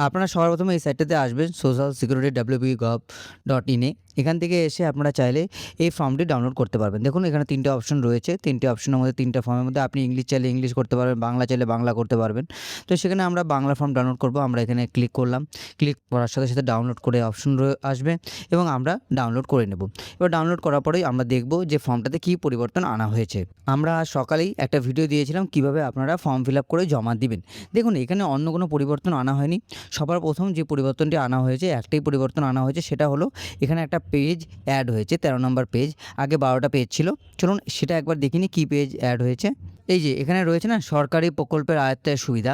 আপনারা সবার প্রথমে এই সাইটটাতে আসবেন socialsecurity.wp.gov.in এ। এখান থেকে এসে আপনারা চাইলে এই ফর্মটি ডাউনলোড করতে পারবেন। দেখুন এখানে ৩টে অপশন রয়েছে। ৩টে অপশনের মধ্যে ৩টা ফর্মের মধ্যে আপনি ইংলিশ চাইলে ইংলিশ করতে পারবেন, বাংলা চাইলে বাংলা করতে পারবেন। তো সেখানে আমরা বাংলা ফর্ম ডাউনলোড করব। আমরা এখানে ক্লিক করলাম। ক্লিক করার সাথে, সাথে ডাউনলোড করে অপশন আসবে এবং আমরা ডাউনলোড করে নেব। এবার ডাউনলোড করার পরেই আমরা দেখব যে ফর্মটাতে কী পরিবর্তন আনা হয়েছে। আমরা সকালেই একটা ভিডিও দিয়েছিলাম কীভাবে আপনারা ফর্ম ফিল আপ করে জমা দিবেন। দেখুন এখানে অন্য কোনো পরিবর্তন আনা হয়নি। সবার প্রথম যে পরিবর্তনটি আনা হয়েছে, একটাই পরিবর্তন আনা হয়েছে, সেটা হলো এখানে একটা পেজ অ্যাড হয়েছে, 13 নম্বর পেজ। আগে 12টা পেজ ছিল। চলুন সেটা একবার দেখিনি কী পেজ অ্যাড হয়েছে। এই যে এখানে রয়েছে না সরকারি প্রকল্পের আয়ত্তের সুবিধা।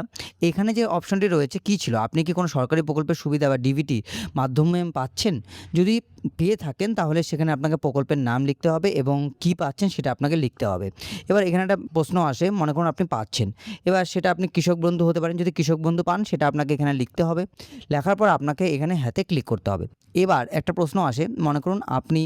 এখানে যে অপশনটি রয়েছে কী ছিল, আপনি কি কোনো সরকারি প্রকল্পের সুবিধা বা ডিবিটি মাধ্যমে পাচ্ছেন? যদি পেয়ে থাকেন তাহলে সেখানে আপনাকে প্রকল্পের নাম লিখতে হবে এবং কী পাচ্ছেন সেটা আপনাকে লিখতে হবে। এবার এখানে একটা প্রশ্ন আসে, মনে করুন আপনি পাচ্ছেন, এবার সেটা আপনি কৃষক বন্ধু হতে পারেন। যদি কৃষক বন্ধু পান সেটা আপনাকে এখানে লিখতে হবে। লেখার পর আপনাকে এখানে হাতে ক্লিক করতে হবে। এবার একটা প্রশ্ন আসে, মনে করুন আপনি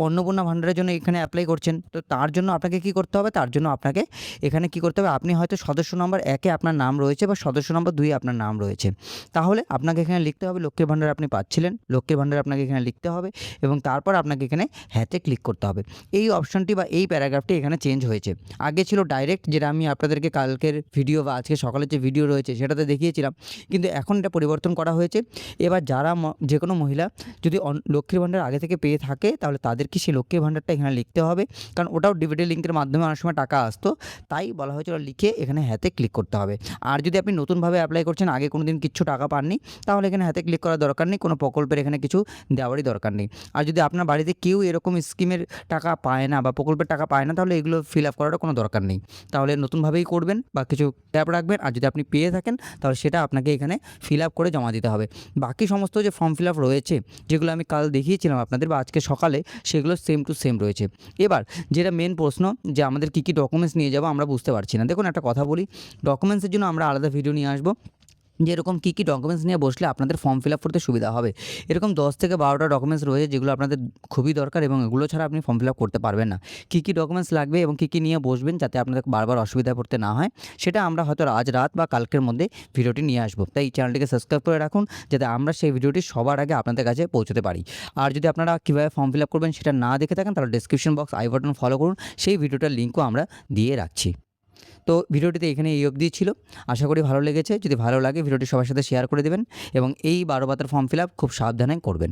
অন্নপূর্ণা ভাণ্ডারের জন্য এখানে অ্যাপ্লাই করছেন, তো তার জন্য আপনাকে কী করতে হবে? তার জন্য আপনাকে এখানে কী করতে হবে? আপনি হয়তো সদস্য নম্বর 1-এ আপনার নাম রয়েছে বা সদস্য নম্বর 2-এ আপনার নাম রয়েছে। তাহলে আপনাকে এখানে লিখতে হবে লক্ষ্মীর ভাণ্ডার আপনি পাচ্ছিলেন, লক্ষ্মীর ভাণ্ডার আপনাকে এখানে লিখতে হবে এবং তারপর আপনাকে এখানে হ্যাঁতে ক্লিক করতে হবে। এই অপশনটি বা এই প্যারাগ্রাফটি এখানে চেঞ্জ হয়েছে। আগে ছিল ডাইরেক্ট, যেটা আমি আপনাদেরকে কালকের ভিডিও বা আজকে সকালের যে ভিডিও রয়েছে সেটাতে দেখিয়েছিলাম, কিন্তু এখন এটা পরিবর্তন করা হয়েছে। এবার যারা যে কোনো মহিলা যদি লক্ষ্মীর ভাণ্ডার আগে থেকে পেয়ে থাকে তাহলে তাদেরকে সেই লক্ষ্মীর ভাণ্ডারটা এখানে লিখতে হবে, কারণ ওটাও ডিবিটি লিঙ্কের মাধ্যমে অনেক সময় টাকা আসতো, তাই বলা হয়েছে ওটা লিখে এখানে হ্যাঁতে ক্লিক করতে হবে। আর যদি আপনি নতুনভাবে অ্যাপ্লাই করছেন, আগে কোনো দিন কিচ্ছু টাকা পাননি, তাহলে এখানে হাতে ক্লিক করার দরকার নেই, কোনো প্রকল্পের এখানে কিছু দেওয়ারই দরকার নেই। আর যদি আপনার বাড়িতে কেউ এরকম স্কিমের টাকা পায় না বা প্রকল্পের টাকা পায় না, তাহলে এগুলো ফিল আপ করারও কোনো দরকার নেই। তাহলে নতুনভাবেই করবেন বা কিছু ট্যাপ রাখবেন, আর যদি আপনি পেয়ে থাকেন তাহলে সেটা আপনাকে এখানে ফিল আপ করে জমা দিতে হবে। বাকি সমস্ত যে ফর্ম ফিল আপ রয়েছে, যেগুলো আমি কাল দেখিয়েছিলাম আপনাদের বা আজকে সকালে, সেগুলো সেম টু সেম রয়েছে। এবার যেটা মেন প্রশ্ন, যে আমাদের কী কী ডকুমেন্টস নিয়ে যাবো আমরা বুঝতে পারছি না। দেখুন একটা কথা বলি, ডকুমেন্টসের জন্য আমরা আলাদা ভিডিও নিয়ে আসবো, যে এরকম কী কী ডকুমেন্টস নিয়ে বসলে আপনাদের ফর্ম ফিল আপ করতে সুবিধা হবে। এরকম 10 থেকে 12টা ডকুমেন্টস রয়েছে যেগুলো আপনাদের খুবই দরকার এবং এগুলো ছাড়া আপনি ফর্ম ফিল আপ করতে পারবেন না। কী কী ডকুমেন্টস লাগবে এবং কী কী নিয়ে বসবেন যাতে আপনাদের বারবার অসুবিধায় পড়তে না হয়, সেটা আমরা হয়তো আজ রাত বা কালকের মধ্যে ভিডিওটি নিয়ে আসবো। তাই চ্যানেলটিকে সাবস্ক্রাইব করে রাখুন যাতে আমরা সেই ভিডিওটি সবার আগে আপনাদের কাছে পৌঁছতে পারি। আর যদি আপনারা কীভাবে ফর্ম ফিল আপ করবেন সেটা না দেখে থাকেন তাহলে description box I button follow করুন, সেই ভিডিওটার লিঙ্কও আমরা দিয়ে রাখছি। তো ভিডিওটিতে এখানে এই অবধি ছিল। আশা করি ভালো লেগেছে। যদি ভালো লাগে ভিডিওটি সবার সাথে শেয়ার করে দেবেন এবং এই 12 পাতার ফর্ম ফিল আপ খুব সাবধানে করবেন।